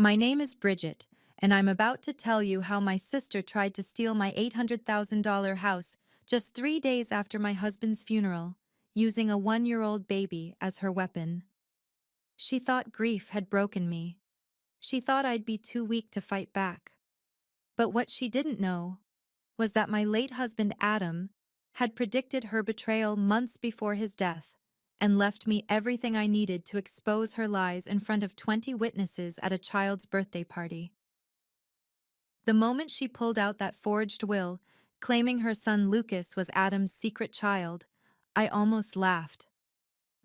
My name is Bridget, and I'm about to tell you how my sister tried to steal my $800,000 house just 3 days after my husband's funeral, using a 1-year-old baby as her weapon. She thought grief had broken me. She thought I'd be too weak to fight back. But what she didn't know was that my late husband Adam had predicted her betrayal months before his death and left me everything I needed to expose her lies in front of 20 witnesses at a child's birthday party. The moment she pulled out that forged will, claiming her son Lucas was Adam's secret child, I almost laughed.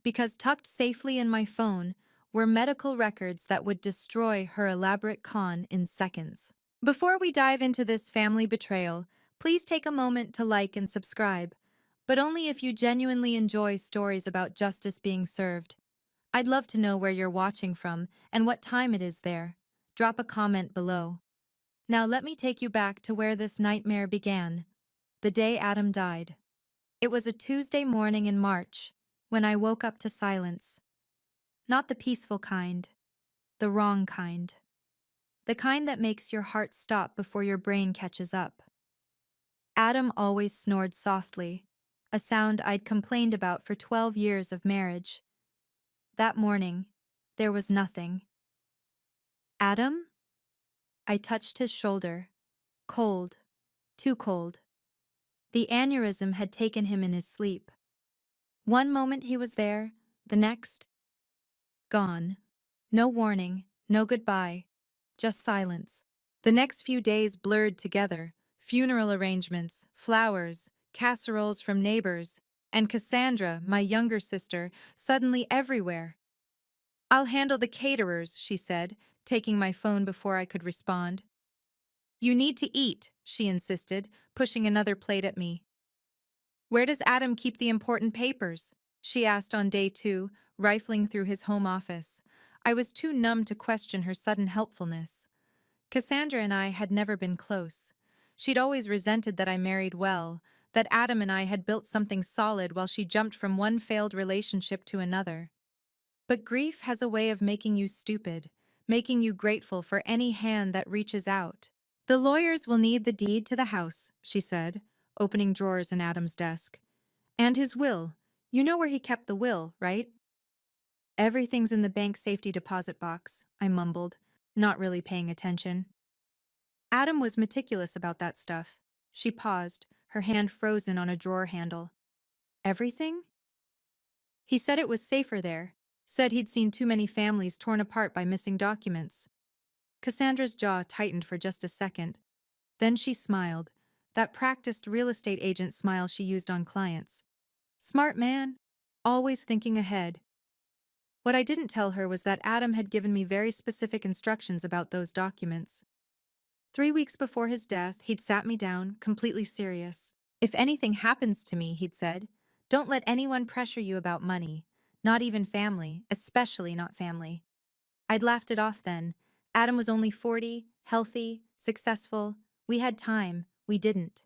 Because tucked safely in my phone were medical records that would destroy her elaborate con in seconds. Before we dive into this family betrayal, please take a moment to like and subscribe, but only if you genuinely enjoy stories about justice being served. I'd love to know where you're watching from and what time it is there. Drop a comment below. Now let me take you back to where this nightmare began, the day Adam died. It was a Tuesday morning in March, when I woke up to silence. Not the peaceful kind, the wrong kind. The kind that makes your heart stop before your brain catches up. Adam always snored softly, a sound I'd complained about for 12 years of marriage. That morning, there was nothing. Adam? I touched his shoulder. Cold. Too cold. The aneurysm had taken him in his sleep. One moment he was there, the next, gone. No warning, no goodbye, just silence. The next few days blurred together, funeral arrangements, flowers, casseroles from neighbors, and Cassandra, my younger sister, suddenly everywhere. "I'll handle the caterers," she said, taking my phone before I could respond. "You need to eat," she insisted, pushing another plate at me. "Where does Adam keep the important papers?" she asked on day 2, rifling through his home office. I was too numb to question her sudden helpfulness. Cassandra and I had never been close. She'd always resented that I married well, that Adam and I had built something solid while she jumped from one failed relationship to another. But grief has a way of making you stupid, making you grateful for any hand that reaches out. "The lawyers will need the deed to the house," she said, opening drawers in Adam's desk. "And his will. You know where he kept the will, right?" "Everything's in the bank safety deposit box," I mumbled, not really paying attention. Adam was meticulous about that stuff. She paused, her hand frozen on a drawer handle. "Everything?" "He said it was safer there. Said he'd seen too many families torn apart by missing documents." Cassandra's jaw tightened for just a second. Then she smiled, that practiced real estate agent smile she used on clients. Smart man, always thinking ahead. What I didn't tell her was that Adam had given me very specific instructions about those documents. 3 weeks before his death, he'd sat me down, completely serious. "If anything happens to me," he'd said, "don't let anyone pressure you about money. Not even family, especially not family." I'd laughed it off then. Adam was only 40, healthy, successful. We had time. We didn't.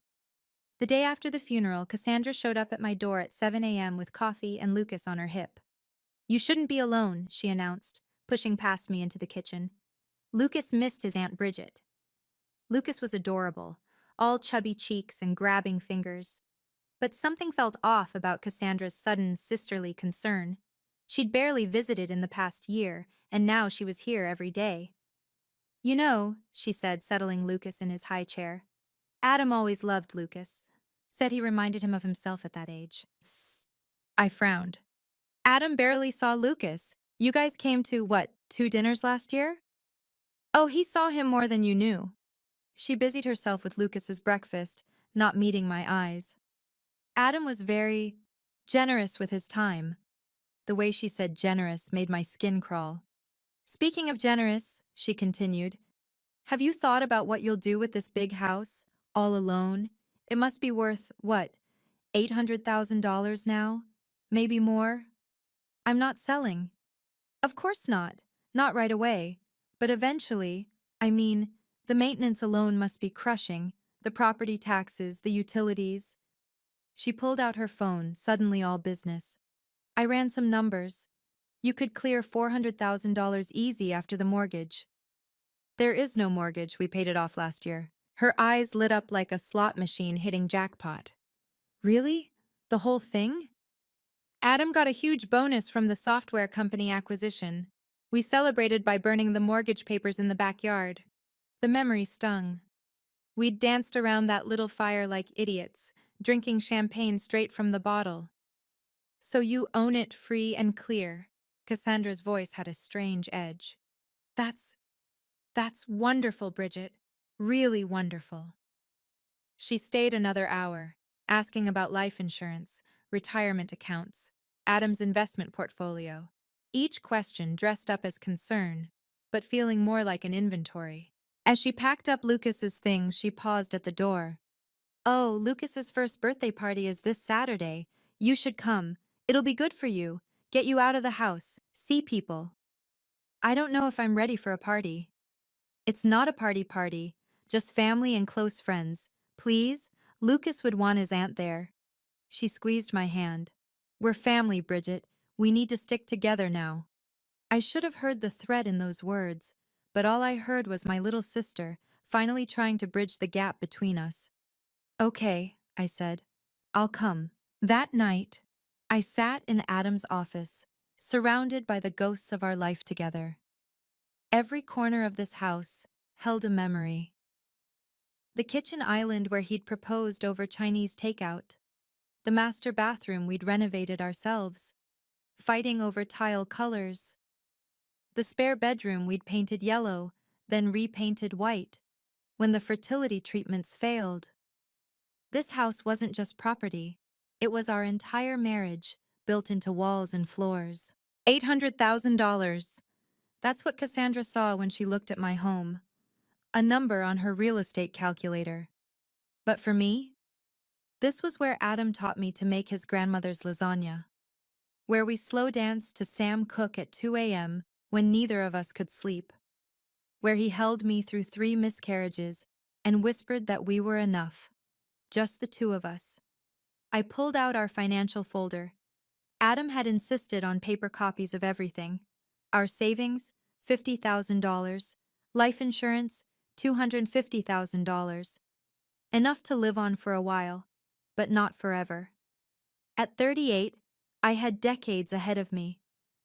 The day after the funeral, Cassandra showed up at my door at 7 a.m. with coffee and Lucas on her hip. "You shouldn't be alone," she announced, pushing past me into the kitchen. Lucas missed his Aunt Bridget. Lucas was adorable, all chubby cheeks and grabbing fingers. But something felt off about Cassandra's sudden sisterly concern. She'd barely visited in the past year, and now she was here every day. "You know," she said, settling Lucas in his high chair. "Adam always loved Lucas. Said he reminded him of himself at that age." I frowned. "Adam barely saw Lucas. You guys came to, what, 2 dinners last year?" "Oh, he saw him more than you knew." She busied herself with Lucas's breakfast, not meeting my eyes. "Adam was very generous with his time." The way she said generous made my skin crawl. "Speaking of generous," she continued, "have you thought about what you'll do with this big house, all alone? It must be worth, what, $800,000 now? Maybe more?" "I'm not selling." "Of course not. Not right away. But eventually, I mean, the maintenance alone must be crushing, the property taxes, the utilities." She pulled out her phone, suddenly all business. "I ran some numbers. You could clear $400,000 easy after the mortgage." There is no mortgage, we paid it off last year. Her eyes lit up like a slot machine hitting jackpot. Really? The whole thing? Adam got a huge bonus from the software company acquisition. We celebrated by burning the mortgage papers in the backyard. The memory stung. We'd danced around that little fire like idiots, drinking champagne straight from the bottle. So you own it free and clear. Cassandra's voice had a strange edge. That's That's wonderful, Bridget. Really wonderful. She stayed another hour, asking about life insurance, retirement accounts, Adam's investment portfolio. Each question dressed up as concern, but feeling more like an inventory. As she packed up Lucas's things, she paused at the door. Oh, Lucas's first birthday party is this Saturday. You should come. It'll be good for you. Get you out of the house, see people. I don't know if I'm ready for a party. It's not a party, just family and close friends. Please, Lucas would want his aunt there. She squeezed my hand. We're family, Bridget. We need to stick together now. I should have heard the threat in those words, but all I heard was my little sister, finally trying to bridge the gap between us. Okay, I said. I'll come. That night, I sat in Adam's office, surrounded by the ghosts of our life together. Every corner of this house held a memory. The kitchen island where he'd proposed over Chinese takeout. The master bathroom we'd renovated ourselves, fighting over tile colors. The spare bedroom we'd painted yellow, then repainted white, when the fertility treatments failed. This house wasn't just property. It was our entire marriage, built into walls and floors. $800,000. That's what Cassandra saw when she looked at my home. A number on her real estate calculator. But for me, this was where Adam taught me to make his grandmother's lasagna, where we slow danced to Sam Cooke at 2 a.m. when neither of us could sleep, where he held me through 3 miscarriages and whispered that we were enough, just the two of us. I pulled out our financial folder. Adam had insisted on paper copies of everything. Our savings, $50,000, life insurance, $250,000. Enough to live on for a while, but not forever. At 38, I had decades ahead of me.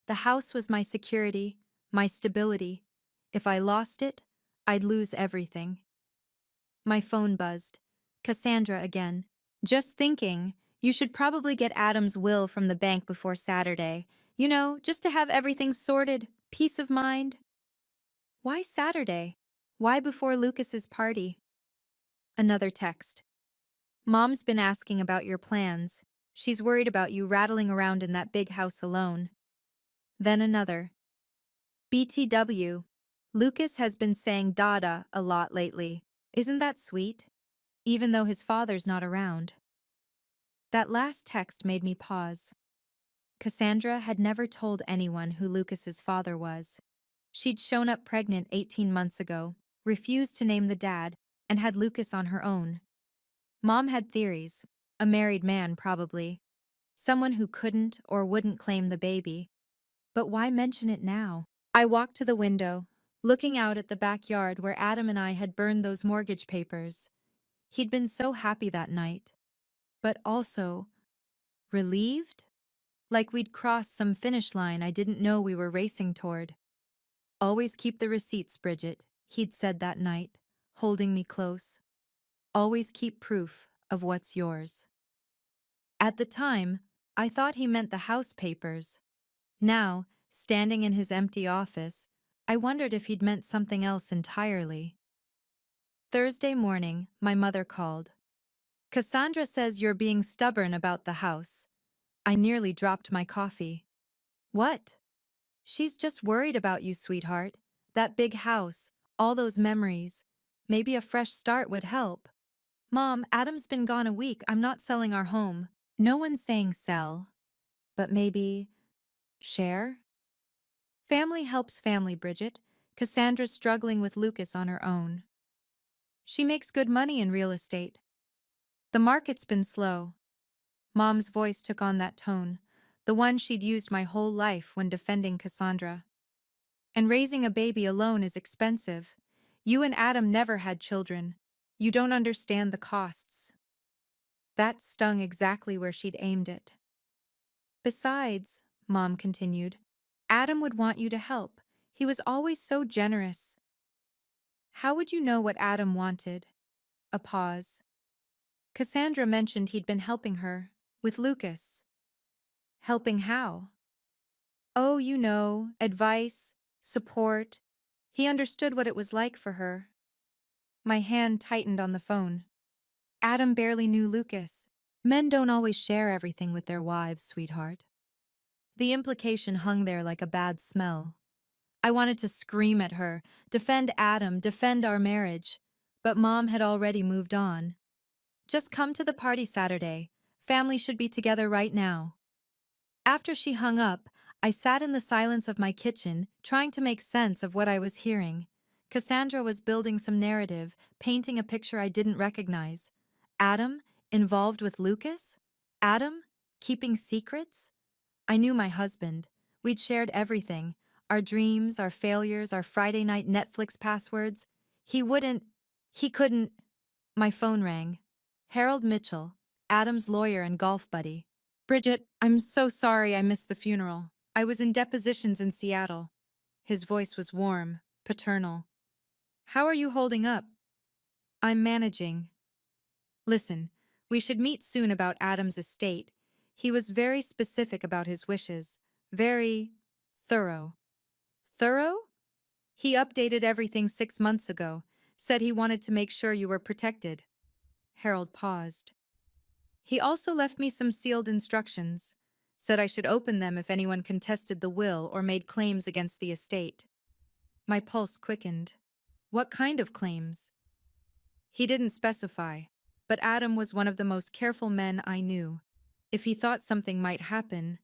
The house was my security, my stability. If I lost it, I'd lose everything. My phone buzzed. Cassandra again. Just thinking, you should probably get Adam's will from the bank before Saturday. You know, just to have everything sorted, peace of mind. Why Saturday? Why before Lucas's party? Another text. Mom's been asking about your plans. She's worried about you rattling around in that big house alone. Then another. BTW. Lucas has been saying Dada a lot lately. Isn't that sweet? Even though his father's not around. That last text made me pause. Cassandra had never told anyone who Lucas's father was. She'd shown up pregnant 18 months ago, refused to name the dad, and had Lucas on her own. Mom had theories. A married man, probably. Someone who couldn't or wouldn't claim the baby. But why mention it now? I walked to the window, looking out at the backyard where Adam and I had burned those mortgage papers. He'd been so happy that night. But also, relieved? Like we'd crossed some finish line I didn't know we were racing toward. Always keep the receipts, Bridget, he'd said that night, holding me close. Always keep proof of what's yours. At the time, I thought he meant the house papers. Now, standing in his empty office, I wondered if he'd meant something else entirely. Thursday morning, my mother called. Cassandra says you're being stubborn about the house. I nearly dropped my coffee. What? She's just worried about you, sweetheart. That big house, all those memories. Maybe a fresh start would help. Mom, Adam's been gone a week. I'm not selling our home. No one's saying sell, but maybe share? Family helps family, Bridget. Cassandra's struggling with Lucas on her own. She makes good money in real estate. The market's been slow. Mom's voice took on that tone, the one she'd used my whole life when defending Cassandra. And raising a baby alone is expensive. You and Adam never had children. You don't understand the costs. That stung exactly where she'd aimed it. Besides, Mom continued, Adam would want you to help. He was always so generous. How would you know what Adam wanted? A pause. Cassandra mentioned he'd been helping her, with Lucas. Helping how? Oh, you know, advice, support. He understood what it was like for her. My hand tightened on the phone. Adam barely knew Lucas. Men don't always share everything with their wives, sweetheart. The implication hung there like a bad smell. I wanted to scream at her, defend Adam, defend our marriage. But Mom had already moved on. Just come to the party Saturday. Family should be together right now. After she hung up, I sat in the silence of my kitchen, trying to make sense of what I was hearing. Cassandra was building some narrative, painting a picture I didn't recognize. Adam, involved with Lucas? Adam, keeping secrets? I knew my husband. We'd shared everything. Our dreams, our failures, our Friday night Netflix passwords. He couldn't. My phone rang. Harold Mitchell, Adam's lawyer and golf buddy. Bridget, I'm so sorry I missed the funeral. I was in depositions in Seattle. His voice was warm, paternal. How are you holding up? I'm managing. Listen, we should meet soon about Adam's estate. He was very specific about his wishes. Very thorough. Thorough? He updated everything 6 months ago, said he wanted to make sure you were protected. Harold paused. He also left me some sealed instructions, said I should open them if anyone contested the will or made claims against the estate. My pulse quickened. What kind of claims? He didn't specify, but Adam was one of the most careful men I knew. If he thought something might happen,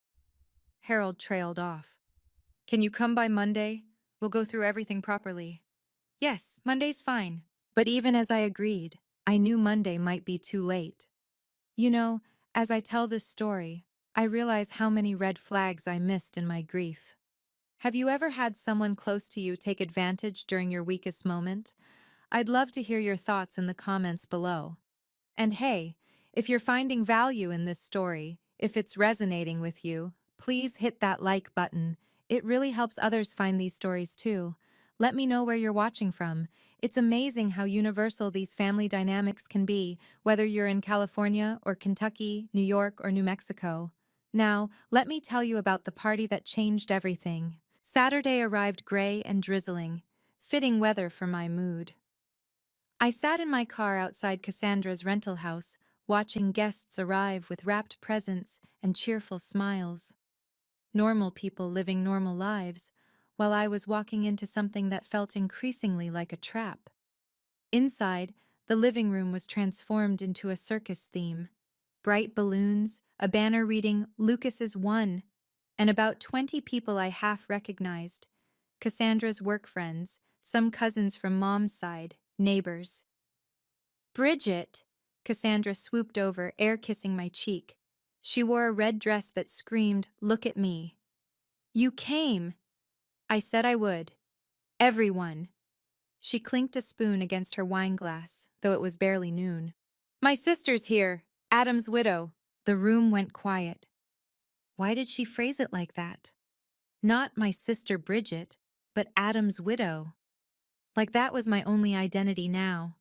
Harold trailed off. Can you come by Monday? We'll go through everything properly. Yes, Monday's fine. But even as I agreed, I knew Monday might be too late. You know, as I tell this story, I realize how many red flags I missed in my grief. Have you ever had someone close to you take advantage during your weakest moment? I'd love to hear your thoughts in the comments below. And hey, if you're finding value in this story, if it's resonating with you, please hit that like button. It really helps others find these stories too. Let me know where you're watching from. It's amazing how universal these family dynamics can be, whether you're in California or Kentucky, New York, or New Mexico. Now, let me tell you about the party that changed everything. Saturday arrived gray and drizzling, fitting weather for my mood. I sat in my car outside Cassandra's rental house, watching guests arrive with wrapped presents and cheerful smiles. Normal people living normal lives, while I was walking into something that felt increasingly like a trap. Inside, the living room was transformed into a circus theme. Bright balloons, a banner reading, "Lucas is one," and about 20 people I half recognized. Cassandra's work friends, some cousins from Mom's side, neighbors. Bridget! Cassandra swooped over, air-kissing my cheek. She wore a red dress that screamed, "Look at me." You came! I said I would. Everyone. She clinked a spoon against her wine glass, though it was barely noon. My sister's here, Adam's widow. The room went quiet. Why did she phrase it like that? Not my sister Bridget, but Adam's widow. Like that was my only identity now.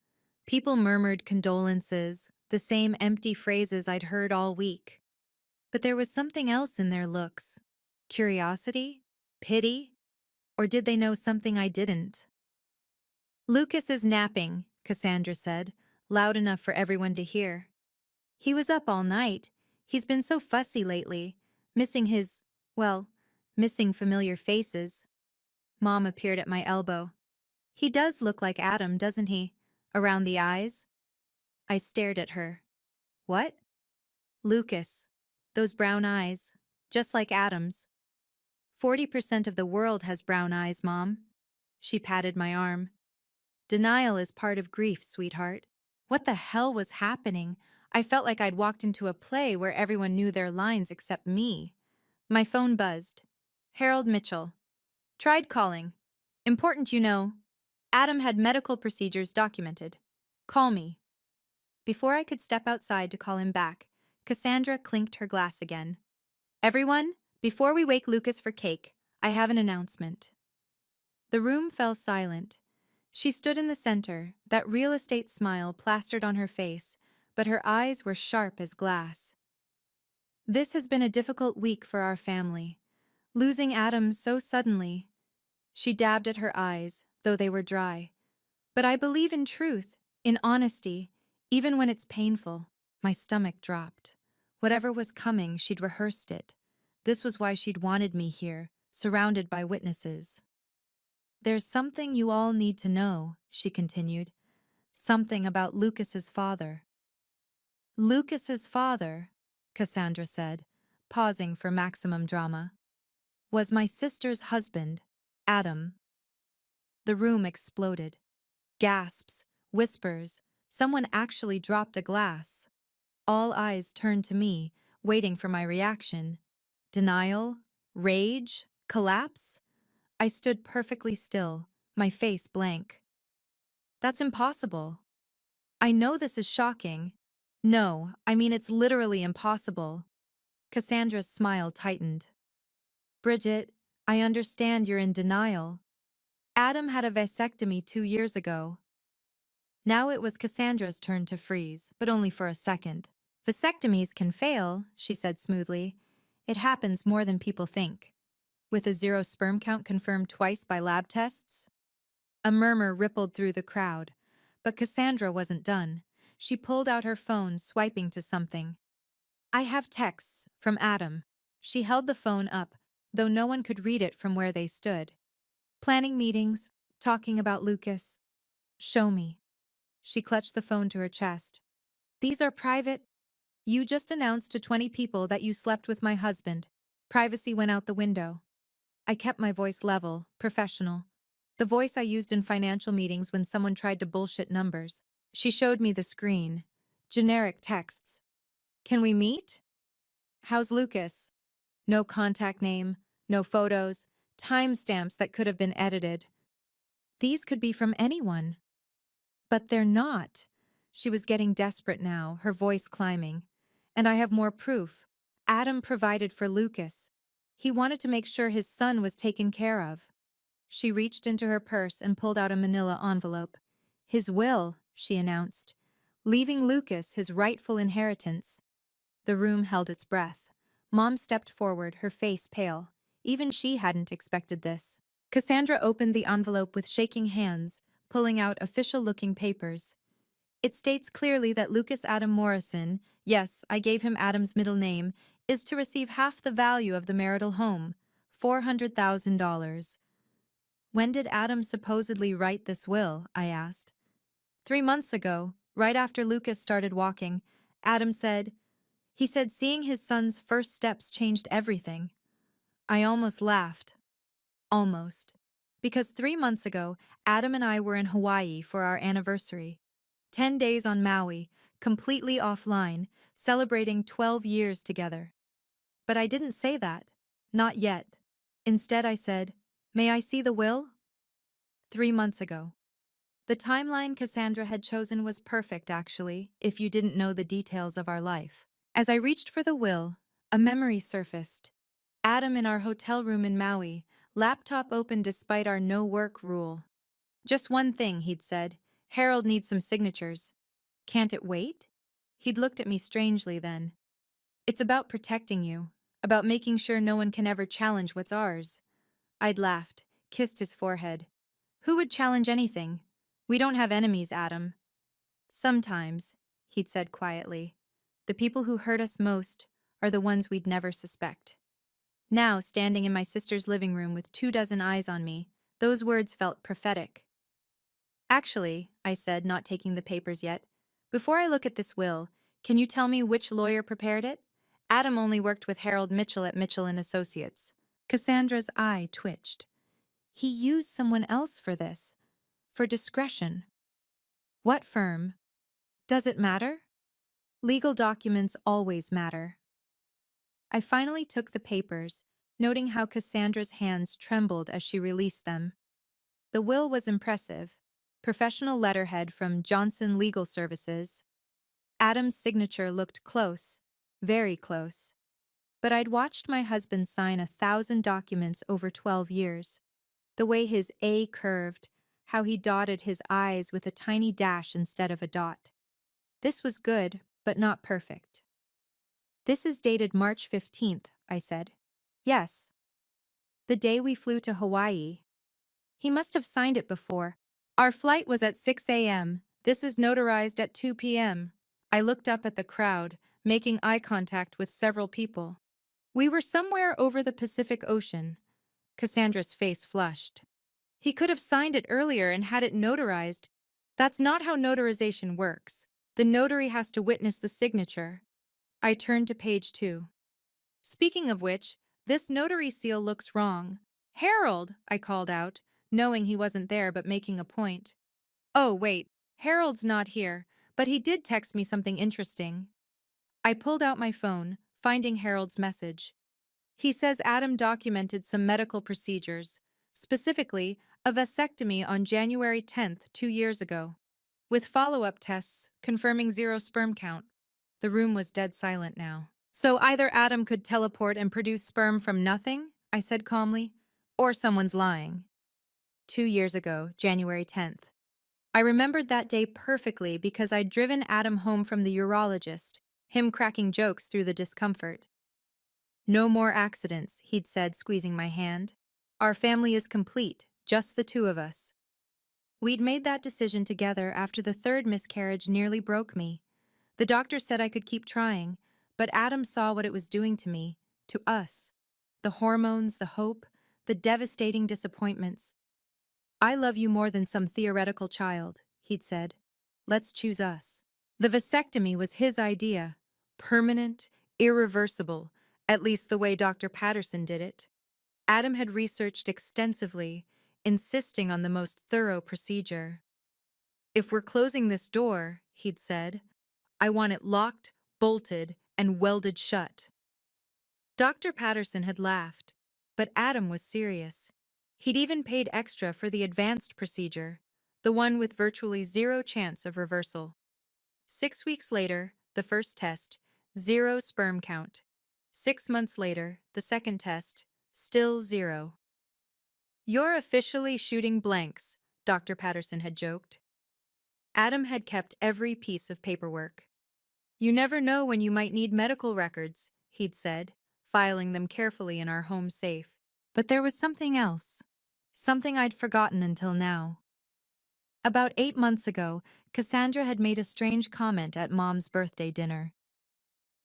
People murmured condolences, the same empty phrases I'd heard all week. But there was something else in their looks. Curiosity? Pity? Or did they know something I didn't? Lucas is napping, Cassandra said, loud enough for everyone to hear. He was up all night. He's been so fussy lately, missing missing familiar faces. Mom appeared at my elbow. He does look like Adam, doesn't he? Around the eyes? I stared at her. What? Lucas. Those brown eyes. Just like Adam's. 40% of the world has brown eyes, Mom. She patted my arm. Denial is part of grief, sweetheart. What the hell was happening? I felt like I'd walked into a play where everyone knew their lines except me. My phone buzzed. Harold Mitchell. Tried calling. Important, you know. Adam had medical procedures documented. Call me. Before I could step outside to call him back, Cassandra clinked her glass again. Everyone, before we wake Lucas for cake, I have an announcement. The room fell silent. She stood in the center, that real estate smile plastered on her face, but her eyes were sharp as glass. This has been a difficult week for our family. Losing Adam so suddenly. She dabbed at her eyes, though they were dry. But I believe in truth, in honesty, even when it's painful. My stomach dropped. Whatever was coming, she'd rehearsed it. This was why she'd wanted me here, surrounded by witnesses. There's something you all need to know, she continued. Something about Lucas's father. Lucas's father, Cassandra said, pausing for maximum drama, was my sister's husband, Adam. The room exploded. Gasps, whispers, someone actually dropped a glass. All eyes turned to me, waiting for my reaction. Denial? Rage? Collapse? I stood perfectly still, my face blank. That's impossible. I know this is shocking. No, I mean it's literally impossible. Cassandra's smile tightened. Bridget, I understand you're in denial. Adam had a vasectomy 2 years ago. Now it was Cassandra's turn to freeze, but only for a second. Vasectomies can fail, she said smoothly. It happens more than people think. With a zero sperm count confirmed twice by lab tests? A murmur rippled through the crowd, but Cassandra wasn't done. She pulled out her phone, swiping to something. I have texts from Adam. She held the phone up, though no one could read it from where they stood. Planning meetings, talking about Lucas. Show me. She clutched the phone to her chest. These are private. You just announced to 20 people that you slept with my husband. Privacy went out the window. I kept my voice level, professional. The voice I used in financial meetings when someone tried to bullshit numbers. She showed me the screen. Generic texts. Can we meet? How's Lucas? No contact name, no photos, timestamps that could have been edited. These could be from anyone. But they're not. She was getting desperate now, her voice climbing. And I have more proof. Adam provided for Lucas. He wanted to make sure his son was taken care of. She reached into her purse and pulled out a manila envelope. His will, she announced, leaving Lucas his rightful inheritance. The room held its breath. Mom stepped forward, her face pale. Even she hadn't expected this. Cassandra opened the envelope with shaking hands, pulling out official-looking papers. It states clearly that Lucas Adam Morrison, yes, I gave him Adam's middle name, is to receive half the value of the marital home, $400,000. When did Adam supposedly write this will? I asked. 3 months ago, right after Lucas started walking, Adam said, he said seeing his son's first steps changed everything. I almost laughed. Almost. Because 3 months ago, Adam and I were in Hawaii for our anniversary. 10 days on Maui, completely offline, celebrating 12 years together. But I didn't say that. Not yet. Instead, I said, may I see the will? 3 months ago. The timeline Cassandra had chosen was perfect, actually, if you didn't know the details of our life. As I reached for the will, a memory surfaced. Adam in our hotel room in Maui, laptop open despite our no-work rule. Just one thing, he'd said. Harold needs some signatures. Can't it wait? He'd looked at me strangely then. It's about protecting you, about making sure no one can ever challenge what's ours. I'd laughed, kissed his forehead. Who would challenge anything? We don't have enemies, Adam. Sometimes, he'd said quietly, the people who hurt us most are the ones we'd never suspect. Now, standing in my sister's living room with 24 eyes on me, those words felt prophetic. Actually, I said, not taking the papers yet, before I look at this will, can you tell me which lawyer prepared it? Adam only worked with Harold Mitchell at Mitchell and Associates. Cassandra's eye twitched. He used someone else for this. For discretion. What firm? Does it matter? Legal documents always matter. I finally took the papers, noting how Cassandra's hands trembled as she released them. The will was impressive, Professional letterhead from Johnson Legal Services. Adam's signature looked close, very close. But I'd watched my husband sign 1,000 documents over 12 years. The way his A curved, how he dotted his I's with a tiny dash instead of a dot. This was good, but not perfect. This is dated March 15th, I said. Yes. The day we flew to Hawaii. He must have signed it before. Our flight was at 6 a.m. This is notarized at 2 p.m. I looked up at the crowd, making eye contact with several people. We were somewhere over the Pacific Ocean. Cassandra's face flushed. He could have signed it earlier and had it notarized. That's not how notarization works. The notary has to witness the signature. I turned to page 2. Speaking of which, this notary seal looks wrong. Harold, I called out, knowing he wasn't there but making a point. Oh, wait, Harold's not here, but he did text me something interesting. I pulled out my phone, finding Harold's message. He says Adam documented some medical procedures, specifically a vasectomy on January 10th, 2 years ago, with follow-up tests confirming 0 sperm count. The room was dead silent now. So either Adam could teleport and produce sperm from nothing, I said calmly, or someone's lying. 2 years ago, January 10th. I remembered that day perfectly because I'd driven Adam home from the urologist, him cracking jokes through the discomfort. No more accidents, he'd said, squeezing my hand. Our family is complete, just the two of us. We'd made that decision together after the third miscarriage nearly broke me. The doctor said I could keep trying, but Adam saw what it was doing to me, to us. The hormones, the hope, the devastating disappointments. I love you more than some theoretical child, he'd said. Let's choose us. The vasectomy was his idea. Permanent, irreversible, at least the way Dr. Patterson did it. Adam had researched extensively, insisting on the most thorough procedure. If we're closing this door, he'd said, I want it locked, bolted, and welded shut. Dr. Patterson had laughed, but Adam was serious. He'd even paid extra for the advanced procedure, the one with virtually 0 chance of reversal. 6 weeks later, the first test, 0 sperm count. 6 months later, the second test, still 0. You're officially shooting blanks, Dr. Patterson had joked. Adam had kept every piece of paperwork. You never know when you might need medical records, he'd said, filing them carefully in our home safe. But there was something else. Something I'd forgotten until now. About 8 months ago, Cassandra had made a strange comment at Mom's birthday dinner.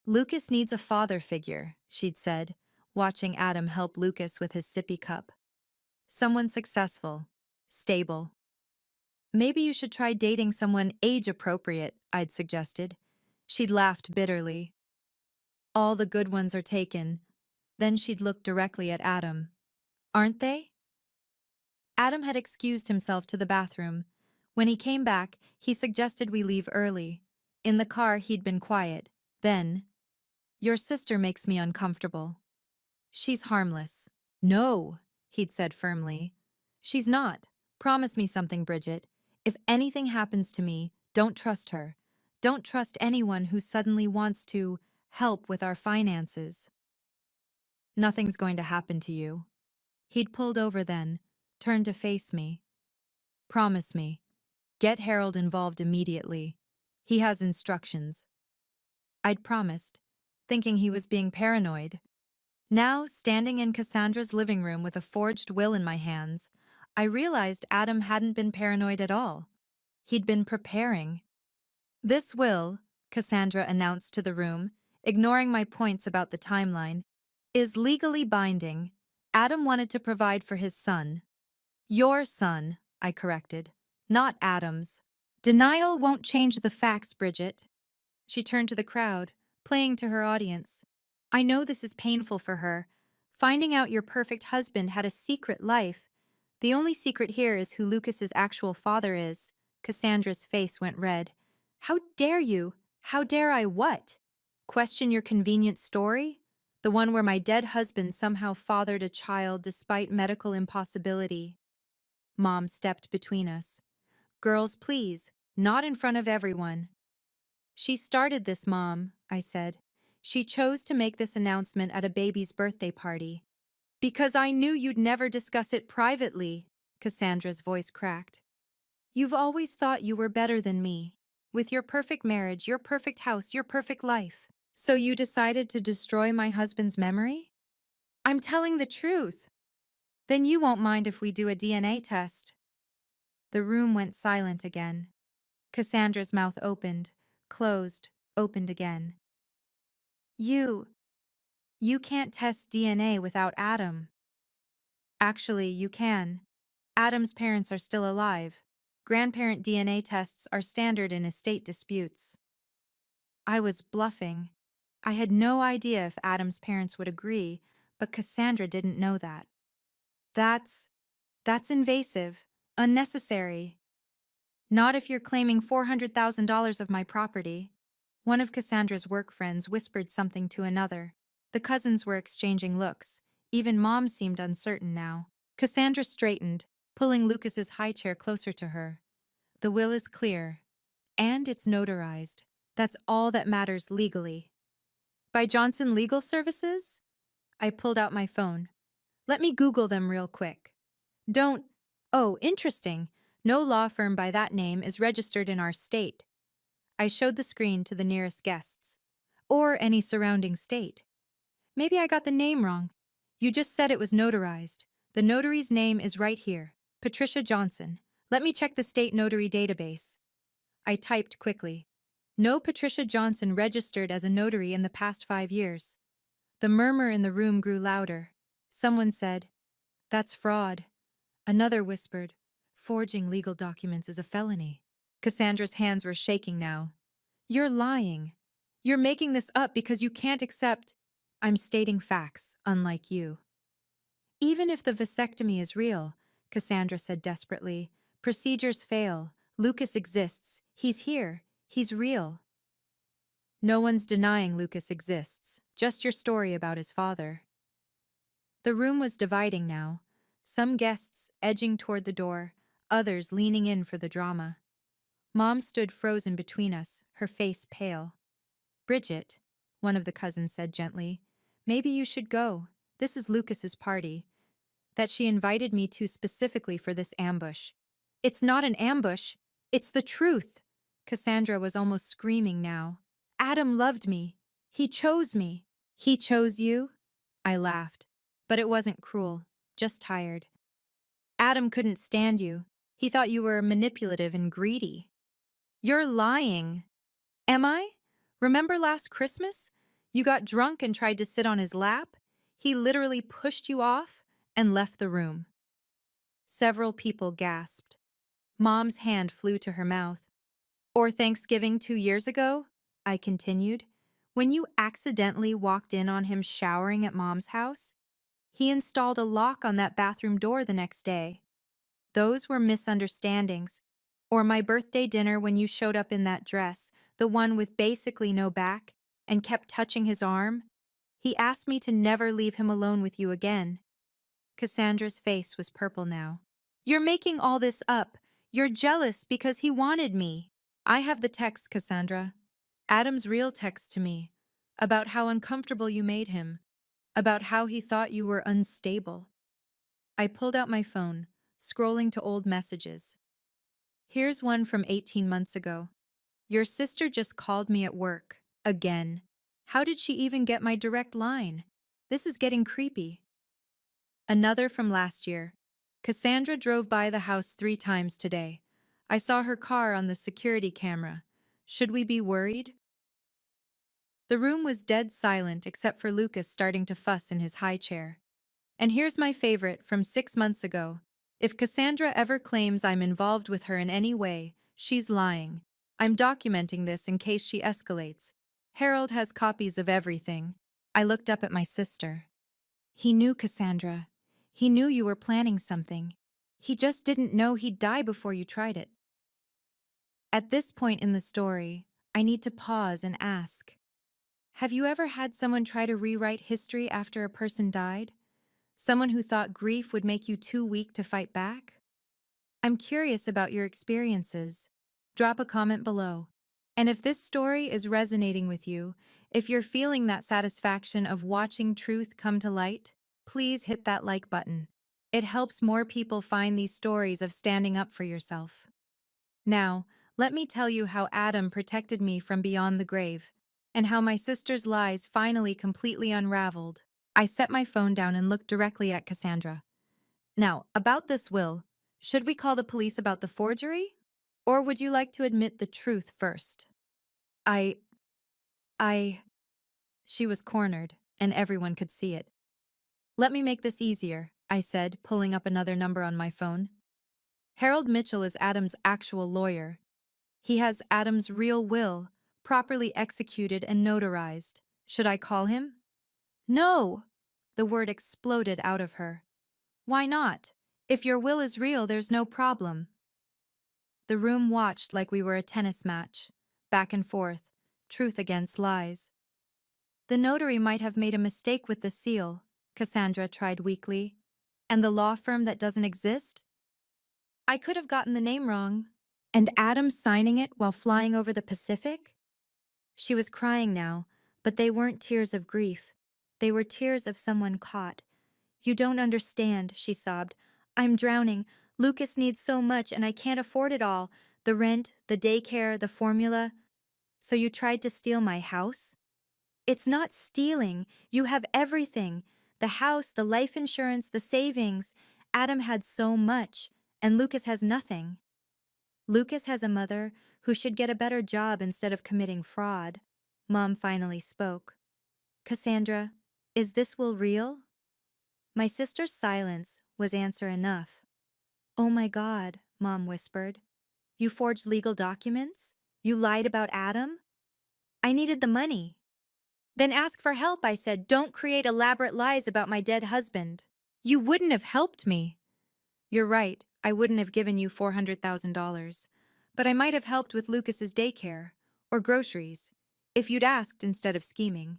Lucas needs a father figure, she'd said, watching Adam help Lucas with his sippy cup. Someone successful, stable. Maybe you should try dating someone age-appropriate, I'd suggested. She'd laughed bitterly. All the good ones are taken. Then she'd looked directly at Adam. Aren't they? Adam had excused himself to the bathroom. When he came back, he suggested we leave early. In the car, he'd been quiet. Then, your sister makes me uncomfortable. She's harmless. No, he'd said firmly. She's not. Promise me something, Bridget. If anything happens to me, don't trust her. Don't trust anyone who suddenly wants to help with our finances. Nothing's going to happen to you. He'd pulled over then, turned to face me. Promise me. Get Harold involved immediately. He has instructions. I'd promised, thinking he was being paranoid. Now, standing in Cassandra's living room with a forged will in my hands, I realized Adam hadn't been paranoid at all. He'd been preparing. This will, Cassandra announced to the room, ignoring my points about the timeline, is legally binding. Adam wanted to provide for his son. Your son, I corrected, not Adam's. Denial won't change the facts, Bridget. She turned to the crowd, playing to her audience. I know this is painful for her. Finding out your perfect husband had a secret life. The only secret here is who Lucas's actual father is. Cassandra's face went red. How dare you? How dare I what? Question your convenient story? The one where my dead husband somehow fathered a child despite medical impossibility. Mom stepped between us. Girls, please, not in front of everyone. She started this, Mom, I said. She chose to make this announcement at a baby's birthday party. Because I knew you'd never discuss it privately, Cassandra's voice cracked. You've always thought you were better than me. With your perfect marriage, your perfect house, your perfect life. So you decided to destroy my husband's memory? I'm telling the truth. Then you won't mind if we do a DNA test. The room went silent again. Cassandra's mouth opened, closed, opened again. You can't test DNA without Adam. Actually, you can. Adam's parents are still alive. Grandparent DNA tests are standard in estate disputes. I was bluffing. I had no idea if Adam's parents would agree, but Cassandra didn't know that. That's invasive, unnecessary. Not if you're claiming $400,000 of my property. One of Cassandra's work friends whispered something to another. The cousins were exchanging looks. Even Mom seemed uncertain now. Cassandra straightened, pulling Lucas's high chair closer to her. The will is clear, and it's notarized. That's all that matters legally. By Johnson Legal Services? I pulled out my phone. Let me Google them real quick. Don't. Oh, interesting. No law firm by that name is registered in our state. I showed the screen to the nearest guests. Or any surrounding state. Maybe I got the name wrong. You just said it was notarized. The notary's name is right here. Patricia Johnson. Let me check the state notary database. I typed quickly. No Patricia Johnson registered as a notary in the past 5 years. The murmur in the room grew louder. Someone said, "That's fraud." Another whispered, "Forging legal documents is a felony." Cassandra's hands were shaking now. "You're lying. You're making this up because you can't accept—" "I'm stating facts, unlike you." "Even if the vasectomy is real," Cassandra said desperately, "procedures fail. Lucas exists. He's here. He's real." "No one's denying Lucas exists. Just your story about his father." The room was dividing now. Some guests edging toward the door, others leaning in for the drama. Mom stood frozen between us, her face pale. "Bridget," one of the cousins said gently, "maybe you should go. This is Lucas's party. That she invited me to specifically for this ambush." "It's not an ambush. It's the truth." Cassandra was almost screaming now. "Adam loved me. He chose me." "He chose you?" I laughed. But it wasn't cruel, just tired. "Adam couldn't stand you. He thought you were manipulative and greedy." "You're lying." "Am I? Remember last Christmas? You got drunk and tried to sit on his lap? He literally pushed you off and left the room." Several people gasped. Mom's hand flew to her mouth. "Or Thanksgiving 2 years ago?" I continued. "When you accidentally walked in on him showering at Mom's house? He installed a lock on that bathroom door the next day. Those were misunderstandings. Or my birthday dinner when you showed up in that dress, the one with basically no back, and kept touching his arm. He asked me to never leave him alone with you again." Cassandra's face was purple now. "You're making all this up. You're jealous because he wanted me." "I have the text, Cassandra. Adam's real text to me. About how uncomfortable you made him. About how he thought you were unstable." I pulled out my phone, scrolling to old messages. Here's one from 18 months ago. "Your sister just called me at work. Again. How did she even get my direct line? This is getting creepy." Another from last year. "Cassandra drove by the house 3 times today. I saw her car on the security camera. Should we be worried?" The room was dead silent except for Lucas starting to fuss in his high chair. And here's my favorite from 6 months ago. "If Cassandra ever claims I'm involved with her in any way, she's lying. I'm documenting this in case she escalates. Harold has copies of everything." I looked up at my sister. "He knew, Cassandra. He knew you were planning something. He just didn't know he'd die before you tried it." At this point in the story, I need to pause and ask, have you ever had someone try to rewrite history after a person died? Someone who thought grief would make you too weak to fight back? I'm curious about your experiences. Drop a comment below. And if this story is resonating with you, if you're feeling that satisfaction of watching truth come to light, please hit that like button. It helps more people find these stories of standing up for yourself. Now, let me tell you how Adam protected me from beyond the grave, and how my sister's lies finally completely unraveled. I set my phone down and looked directly at Cassandra. Now, about this will, should we call the police about the forgery? Or would you like to admit the truth first? I. I. She was cornered, and everyone could see it. Let me make this easier, I said, pulling up another number on my phone. Harold Mitchell is Adam's actual lawyer. He has Adam's real will, properly executed and notarized. Should I call him? No! The word exploded out of her. Why not? If your will is real, there's no problem. The room watched like we were a tennis match, back and forth, truth against lies. The notary might have made a mistake with the seal, Cassandra tried weakly. And the law firm that doesn't exist? I could have gotten the name wrong. And Adam signing it while flying over the Pacific? She was crying now, but they weren't tears of grief. They were tears of someone caught. You don't understand, she sobbed. I'm drowning. Lucas needs so much and I can't afford it all. The rent, the daycare, the formula. So you tried to steal my house? It's not stealing. You have everything. The house, the life insurance, the savings. Adam had so much, and Lucas has nothing. Lucas has a mother who should get a better job instead of committing fraud. Mom finally spoke. Cassandra, is this will real? My sister's silence was answer enough. Oh my God, Mom whispered. You forged legal documents? You lied about Adam? I needed the money. Then ask for help, I said. Don't create elaborate lies about my dead husband. You wouldn't have helped me. You're right, I wouldn't have given you $400,000. But I might have helped with Lucas's daycare, or groceries, if you'd asked instead of scheming.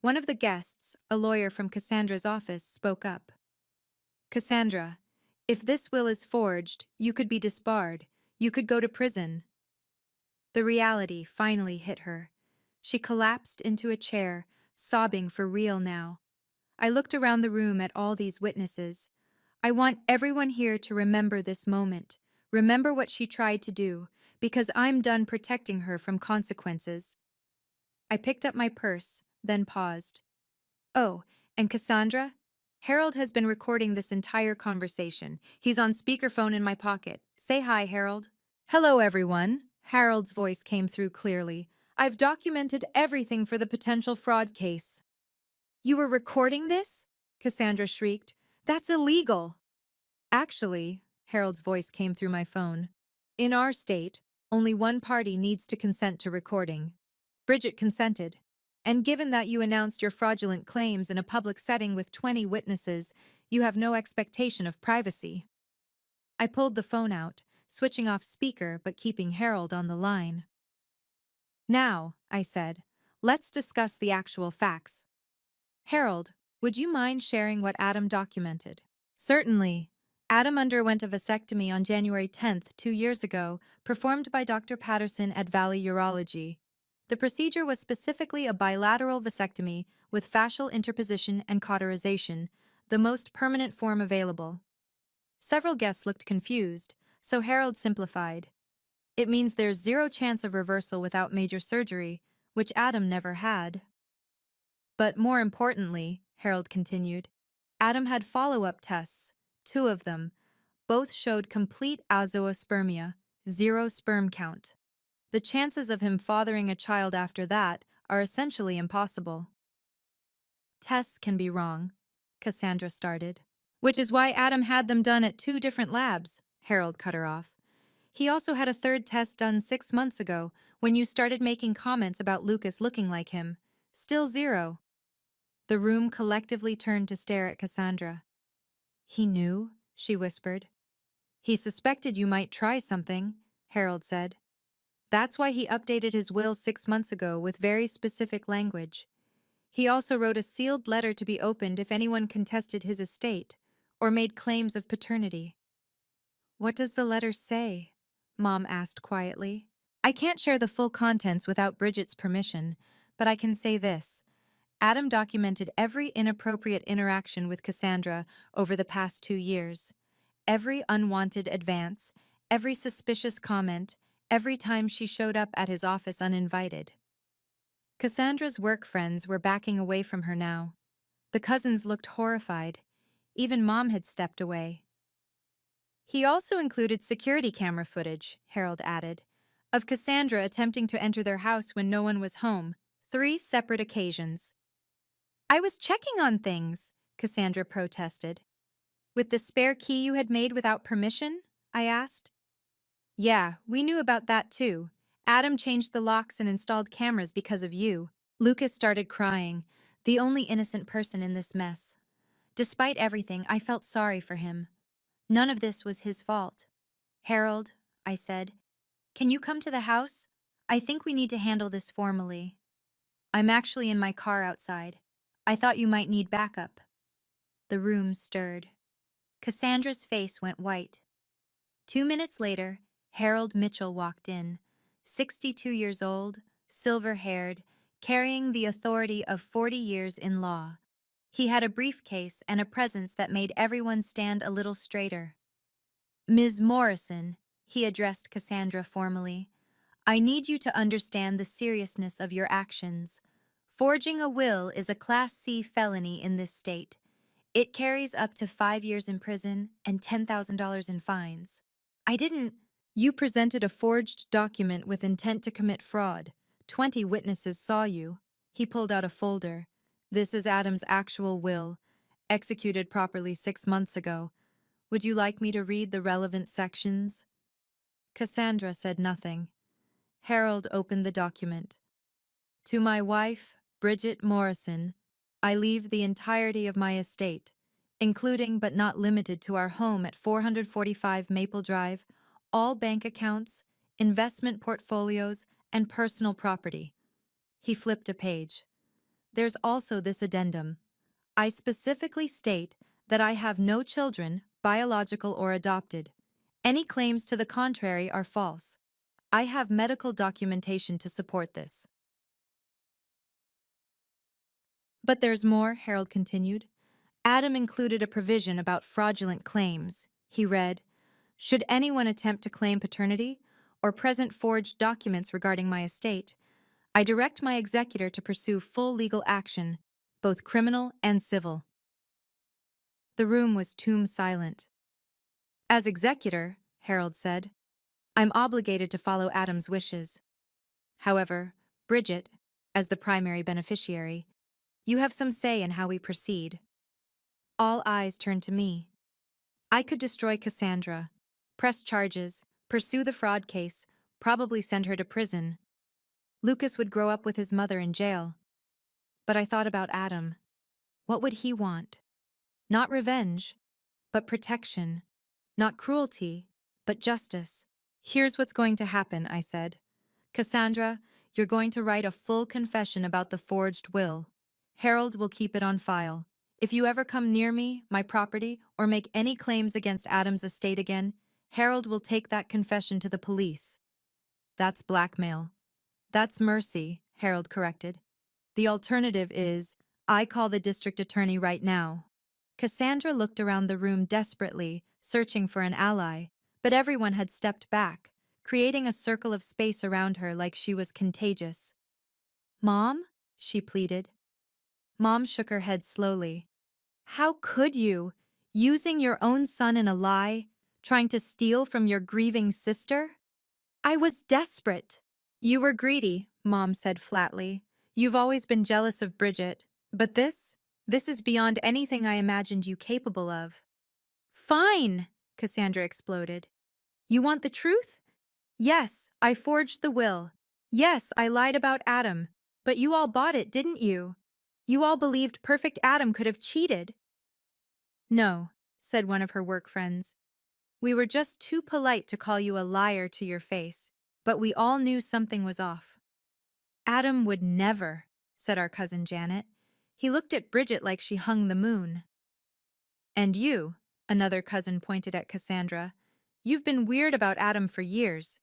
One of the guests, a lawyer from Cassandra's office, spoke up. Cassandra, if this will is forged, you could be disbarred. You could go to prison. The reality finally hit her. She collapsed into a chair, sobbing for real now. I looked around the room at all these witnesses. I want everyone here to remember this moment. Remember what she tried to do, because I'm done protecting her from consequences. I picked up my purse, then paused. Oh, and Cassandra? Harold has been recording this entire conversation. He's on speakerphone in my pocket. Say hi, Harold. Hello, everyone. Harold's voice came through clearly. I've documented everything for the potential fraud case. You were recording this? Cassandra shrieked. That's illegal. Actually, Harold's voice came through my phone. In our state, only one party needs to consent to recording. Bridget consented. And given that you announced your fraudulent claims in a public setting with 20 witnesses, you have no expectation of privacy. I pulled the phone out, switching off speaker but keeping Harold on the line. Now, I said, let's discuss the actual facts. Harold, would you mind sharing what Adam documented? Certainly. Adam underwent a vasectomy on January 10th, 2 years ago, performed by Dr. Patterson at Valley Urology. The procedure was specifically a bilateral vasectomy with fascial interposition and cauterization, the most permanent form available. Several guests looked confused, so Harold simplified. It means there's zero chance of reversal without major surgery, which Adam never had. But more importantly, Harold continued, Adam had follow-up tests, 2 of them. Both showed complete azoospermia, 0 sperm count. The chances of him fathering a child after that are essentially impossible. Tests can be wrong, Cassandra started. Which is why Adam had them done at 2 different labs, Harold cut her off. He also had a 3rd test done 6 months ago when you started making comments about Lucas looking like him. Still 0. The room collectively turned to stare at Cassandra. He knew, she whispered. He suspected you might try something, Harold said. That's why he updated his will 6 months ago with very specific language. He also wrote a sealed letter to be opened if anyone contested his estate or made claims of paternity. What does the letter say? Mom asked quietly. I can't share the full contents without Bridget's permission, but I can say this. Adam documented every inappropriate interaction with Cassandra over the past 2 years. Every unwanted advance, every suspicious comment, every time she showed up at his office uninvited. Cassandra's work friends were backing away from her now. The cousins looked horrified. Even Mom had stepped away. He also included security camera footage, Harold added, of Cassandra attempting to enter their house when no one was home, 3 separate occasions. I was checking on things, Cassandra protested. With the spare key you had made without permission? I asked. Yeah, we knew about that too. Adam changed the locks and installed cameras because of you. Lucas started crying, the only innocent person in this mess. Despite everything, I felt sorry for him. None of this was his fault. Harold, I said, can you come to the house? I think we need to handle this formally. I'm actually in my car outside. I thought you might need backup. The room stirred. Cassandra's face went white. 2 minutes later, Harold Mitchell walked in, 62 years old, silver-haired, carrying the authority of 40 years in law. He had a briefcase and a presence that made everyone stand a little straighter. Ms. Morrison, he addressed Cassandra formally, I need you to understand the seriousness of your actions. Forging a will is a Class C felony in this state. It carries up to 5 years in prison and $10,000 in fines. I didn't. You presented a forged document with intent to commit fraud. 20 witnesses saw you. He pulled out a folder. This is Adam's actual will, executed properly 6 months ago. Would you like me to read the relevant sections? Cassandra said nothing. Harold opened the document. To my wife, Bridget Morrison, I leave the entirety of my estate, including but not limited to our home at 445 Maple Drive, all bank accounts, investment portfolios, and personal property. He flipped a page. There's also this addendum. I specifically state that I have no children, biological or adopted. Any claims to the contrary are false. I have medical documentation to support this. But there's more, Harold continued. Adam included a provision about fraudulent claims. He read, should anyone attempt to claim paternity or present forged documents regarding my estate, I direct my executor to pursue full legal action, both criminal and civil. The room was tomb silent. As executor, Harold said, I'm obligated to follow Adam's wishes. However, Bridget, as the primary beneficiary, you have some say in how we proceed. All eyes turned to me. I could destroy Cassandra, press charges, pursue the fraud case, probably send her to prison. Lucas would grow up with his mother in jail. But I thought about Adam. What would he want? Not revenge, but protection. Not cruelty, but justice. Here's what's going to happen, I said. Cassandra, you're going to write a full confession about the forged will. Harold will keep it on file. If you ever come near me, my property, or make any claims against Adam's estate again, Harold will take that confession to the police. That's blackmail. That's mercy, Harold corrected. The alternative is, I call the district attorney right now. Cassandra looked around the room desperately, searching for an ally, but everyone had stepped back, creating a circle of space around her like she was contagious. Mom? She pleaded. Mom shook her head slowly. How could you? Using your own son in a lie? Trying to steal from your grieving sister? I was desperate. You were greedy, Mom said flatly. You've always been jealous of Bridget. But this is beyond anything I imagined you capable of. Fine, Cassandra exploded. You want the truth? Yes, I forged the will. Yes, I lied about Adam. But you all bought it, didn't you? You all believed perfect Adam could have cheated. No, said one of her work friends. We were just too polite to call you a liar to your face, but we all knew something was off. Adam would never, said our cousin Janet. He looked at Bridget like she hung the moon. And you, another cousin pointed at Cassandra, You've been weird about Adam for years.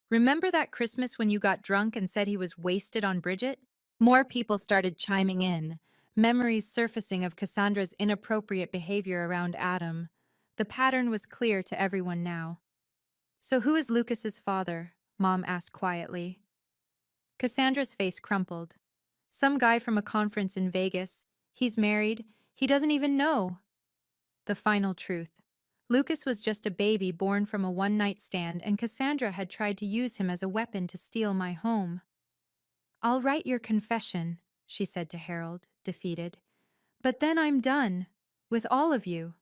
Remember that Christmas when you got drunk and said he was wasted on Bridget? More people started chiming in, memories surfacing of Cassandra's inappropriate behavior around Adam. The pattern was clear to everyone now. So who is Lucas's father? Mom asked quietly. Cassandra's face crumpled. Some guy from a conference in Vegas. He's married. He doesn't even know. The final truth. Lucas was just a baby born from a one-night stand, and Cassandra had tried to use him as a weapon to steal my home. I'll write your confession, she said to Harold, defeated. But then I'm done. With all of you.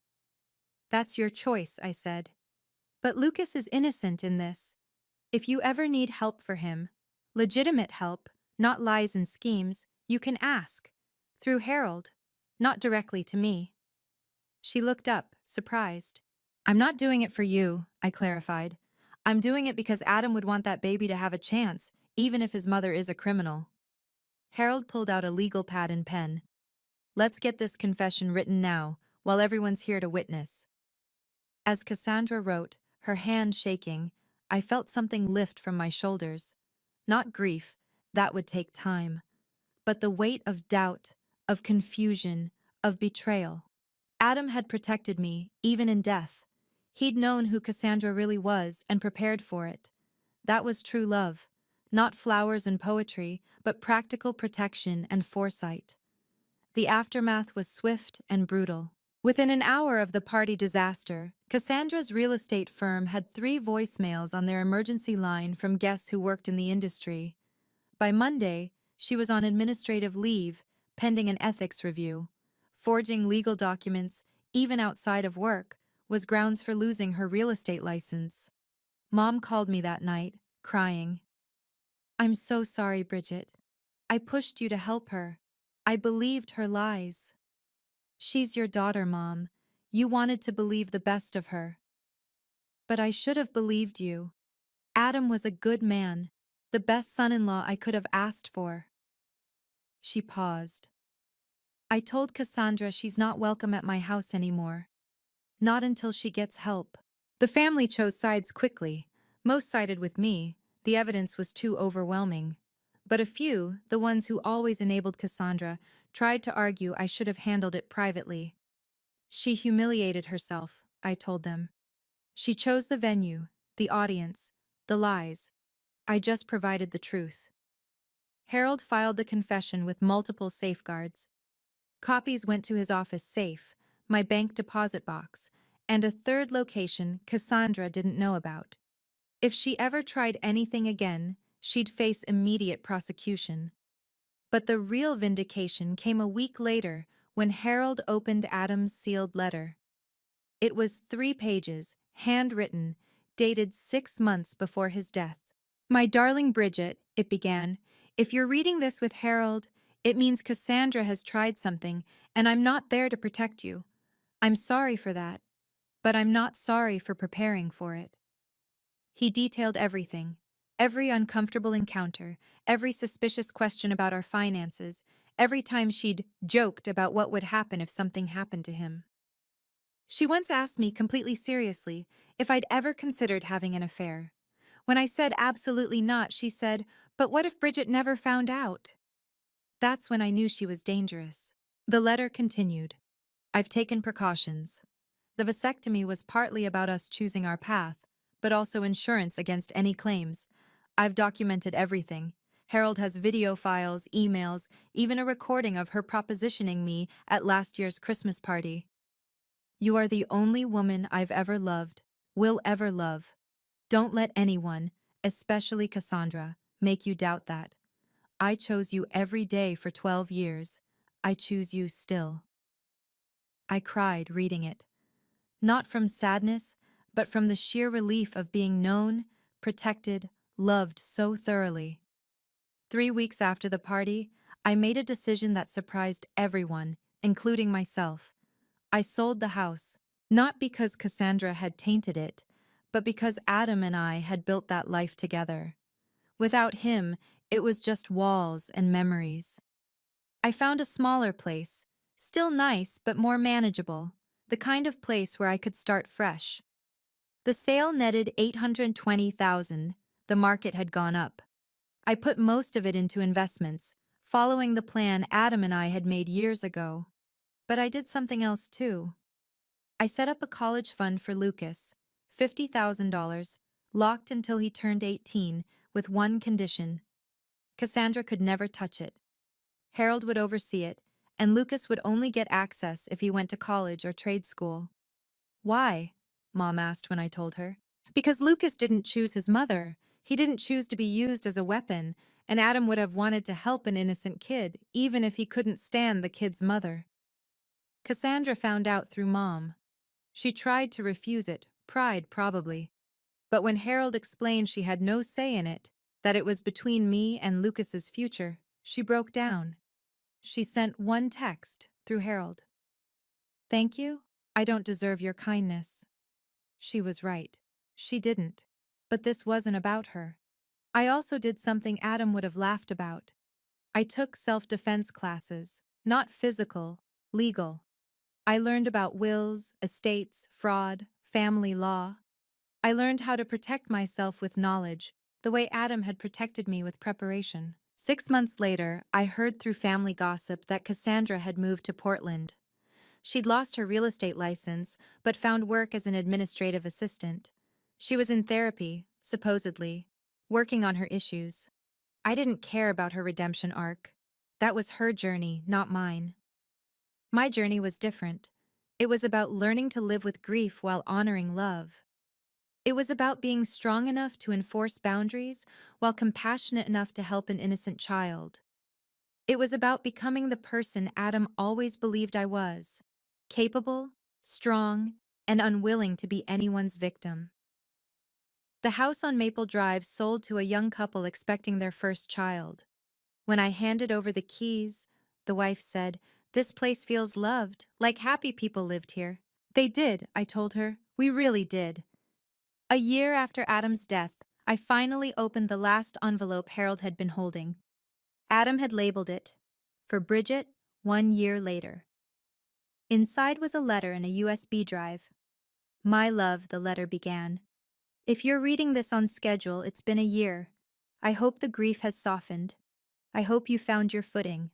That's your choice, I said. But Lucas is innocent in this. If you ever need help for him, legitimate help, not lies and schemes, you can ask. Through Harold, not directly to me. She looked up, surprised. I'm not doing it for you, I clarified. I'm doing it because Adam would want that baby to have a chance, even if his mother is a criminal. Harold pulled out a legal pad and pen. Let's get this confession written now, while everyone's here to witness. As Cassandra wrote, her hand shaking, I felt something lift from my shoulders. Not grief, that would take time, but the weight of doubt, of confusion, of betrayal. Adam had protected me, even in death. He'd known who Cassandra really was and prepared for it. That was true love. Not flowers and poetry, but practical protection and foresight. The aftermath was swift and brutal. Within an hour of the party disaster, Cassandra's real estate firm had 3 voicemails on their emergency line from guests who worked in the industry. By Monday, she was on administrative leave, pending an ethics review. Forging legal documents, even outside of work, was grounds for losing her real estate license. Mom called me that night, crying. I'm so sorry, Bridget. I pushed you to help her. I believed her lies. She's your daughter, Mom. You wanted to believe the best of her. But I should have believed you. Adam was a good man, the best son-in-law I could have asked for. She paused. I told Cassandra she's not welcome at my house anymore. Not until she gets help. The family chose sides quickly. Most sided with me. The evidence was too overwhelming. But a few, the ones who always enabled Cassandra, tried to argue I should have handled it privately. She humiliated herself, I told them. She chose the venue, the audience, the lies. I just provided the truth. Harold filed the confession with multiple safeguards. Copies went to his office safe, my bank deposit box, and a third location Cassandra didn't know about. If she ever tried anything again, she'd face immediate prosecution. But the real vindication came a week later when Harold opened Adam's sealed letter. It was 3 pages, handwritten, dated 6 months before his death. My darling Bridget, it began, if you're reading this with Harold, it means Cassandra has tried something, and I'm not there to protect you. I'm sorry for that, but I'm not sorry for preparing for it. He detailed everything, every uncomfortable encounter, every suspicious question about our finances, every time she'd joked about what would happen if something happened to him. She once asked me completely seriously if I'd ever considered having an affair. When I said absolutely not, she said, "But what if Bridget never found out?" That's when I knew she was dangerous. The letter continued. I've taken precautions. The vasectomy was partly about us choosing our path, but also insurance against any claims. I've documented everything. Harold has video files, emails, even a recording of her propositioning me at last year's Christmas party. You are the only woman I've ever loved, will ever love. Don't let anyone, especially Cassandra, make you doubt that. I chose you every day for 12 years. I choose you still. I cried reading it. Not from sadness, but from the sheer relief of being known, protected, loved so thoroughly. 3 weeks after the party, I made a decision that surprised everyone, including myself. I sold the house, not because Cassandra had tainted it, but because Adam and I had built that life together. Without him, it was just walls and memories. I found a smaller place, still nice but more manageable, the kind of place where I could start fresh. The sale netted 820,000. The market had gone up. I put most of it into investments, following the plan Adam and I had made years ago. But I did something else too. I set up a college fund for Lucas, $50,000, locked until he turned 18, with one condition. Cassandra could never touch it. Harold would oversee it, and Lucas would only get access if he went to college or trade school. Why? Mom asked when I told her. Because Lucas didn't choose his mother. He didn't choose to be used as a weapon, and Adam would have wanted to help an innocent kid, even if he couldn't stand the kid's mother. Cassandra found out through Mom. She tried to refuse it, pride probably. But when Harold explained she had no say in it, that it was between me and Lucas's future, she broke down. She sent one text through Harold. "Thank you. I don't deserve your kindness." She was right. She didn't. But this wasn't about her. I also did something Adam would have laughed about. I took self-defense classes, not physical, legal. I learned about wills, estates, fraud, family law. I learned how to protect myself with knowledge, the way Adam had protected me with preparation. 6 months later, I heard through family gossip that Cassandra had moved to Portland. She'd lost her real estate license, but found work as an administrative assistant. She was in therapy, supposedly, working on her issues. I didn't care about her redemption arc. That was her journey, not mine. My journey was different. It was about learning to live with grief while honoring love. It was about being strong enough to enforce boundaries while compassionate enough to help an innocent child. It was about becoming the person Adam always believed I was: capable, strong, and unwilling to be anyone's victim. The house on Maple Drive sold to a young couple expecting their first child. When I handed over the keys, the wife said, "This place feels loved, like happy people lived here." They did, I told her. We really did. A year after Adam's death, I finally opened the last envelope Harold had been holding. Adam had labeled it, "For Bridget, 1 year later." Inside was a letter in a USB drive. "My love," the letter began. "If you're reading this on schedule, it's been a year. I hope the grief has softened. I hope you found your footing.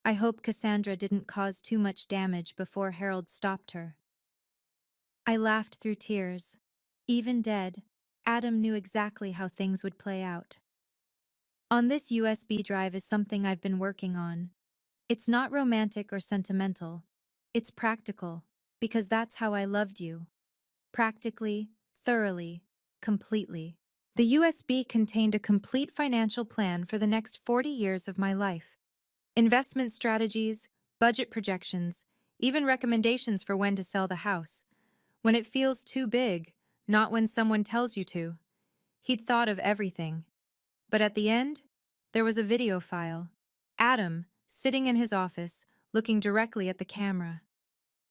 I hope Cassandra didn't cause too much damage before Harold stopped her." I laughed through tears. Even dead, Adam knew exactly how things would play out. On this USB drive is something I've been working on. It's not romantic or sentimental. It's practical, because that's how I loved you. Practically, thoroughly, completely. The USB contained a complete financial plan for the next 40 years of my life. Investment strategies, budget projections, even recommendations for when to sell the house. When it feels too big, not when someone tells you to. He'd thought of everything. But at the end, there was a video file. Adam, sitting in his office, looking directly at the camera.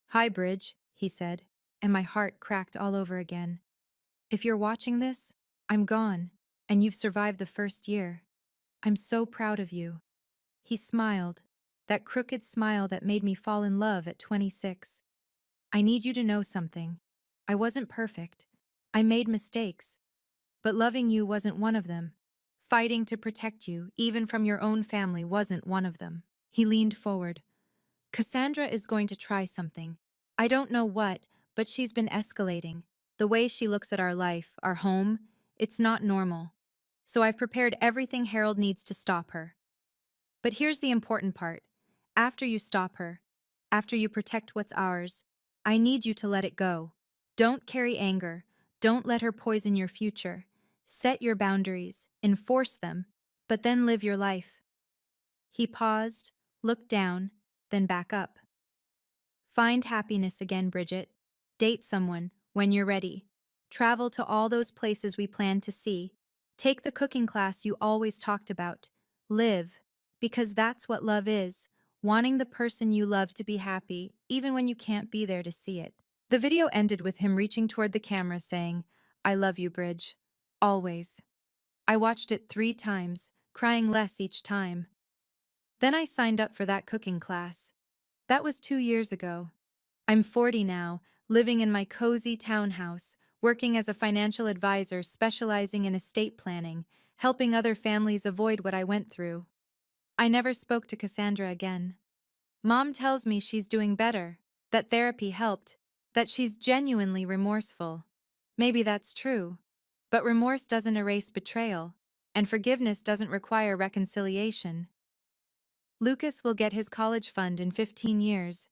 "Hi, Bridge," he said, and my heart cracked all over again. "If you're watching this, I'm gone, and you've survived the first year. I'm so proud of you." He smiled, that crooked smile that made me fall in love at 26. "I need you to know something. I wasn't perfect. I made mistakes. But loving you wasn't one of them. Fighting to protect you, even from your own family, wasn't one of them." He leaned forward. "Cassandra is going to try something. I don't know what, but she's been escalating. The way she looks at our life, our home, it's not normal. So I've prepared everything Harold needs to stop her. But here's the important part. After you stop her, after you protect what's ours, I need you to let it go. Don't carry anger. Don't let her poison your future. Set your boundaries, enforce them, but then live your life." He paused, looked down, then back up. "Find happiness again, Bridget. Date someone when you're ready. Travel to all those places we planned to see. Take the cooking class you always talked about. Live, because that's what love is, wanting the person you love to be happy, even when you can't be there to see it." The video ended with him reaching toward the camera saying, "I love you, Bridge. Always." I watched it 3 times, crying less each time. Then I signed up for that cooking class. That was 2 years ago. I'm 40 now, living in my cozy townhouse, working as a financial advisor specializing in estate planning, helping other families avoid what I went through. I never spoke to Cassandra again. Mom tells me she's doing better, that therapy helped, that she's genuinely remorseful. Maybe that's true. But remorse doesn't erase betrayal, and forgiveness doesn't require reconciliation. Lucas will get his college fund in 15 years.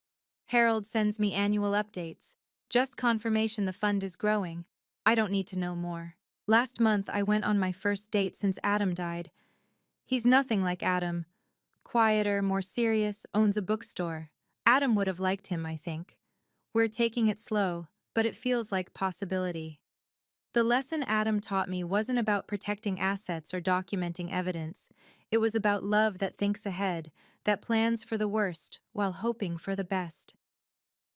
Harold sends me annual updates. Just confirmation the fund is growing. I don't need to know more. Last month I went on my first date since Adam died. He's nothing like Adam. Quieter, more serious, owns a bookstore. Adam would have liked him, I think. We're taking it slow, but it feels like possibility. The lesson Adam taught me wasn't about protecting assets or documenting evidence. It was about love that thinks ahead, that plans for the worst while hoping for the best.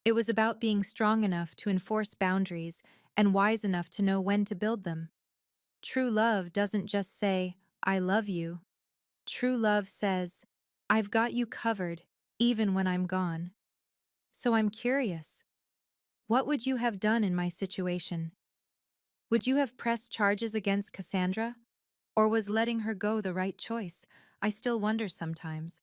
It was about being strong enough to enforce boundaries and wise enough to know when to build them. True love doesn't just say, I love you. True love says, I've got you covered, even when I'm gone. So I'm curious, what would you have done in my situation? Would you have pressed charges against Cassandra? Or was letting her go the right choice? I still wonder sometimes.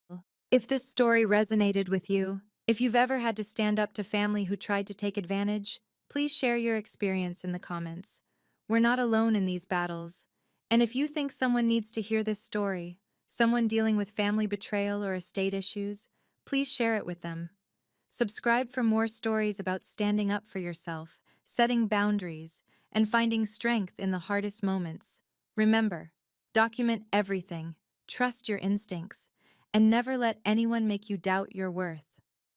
If this story resonated with you, if you've ever had to stand up to family who tried to take advantage, please share your experience in the comments. We're not alone in these battles. And if you think someone needs to hear this story, someone dealing with family betrayal or estate issues, please share it with them. Subscribe for more stories about standing up for yourself, setting boundaries, and finding strength in the hardest moments. Remember, document everything, trust your instincts, and never let anyone make you doubt your worth.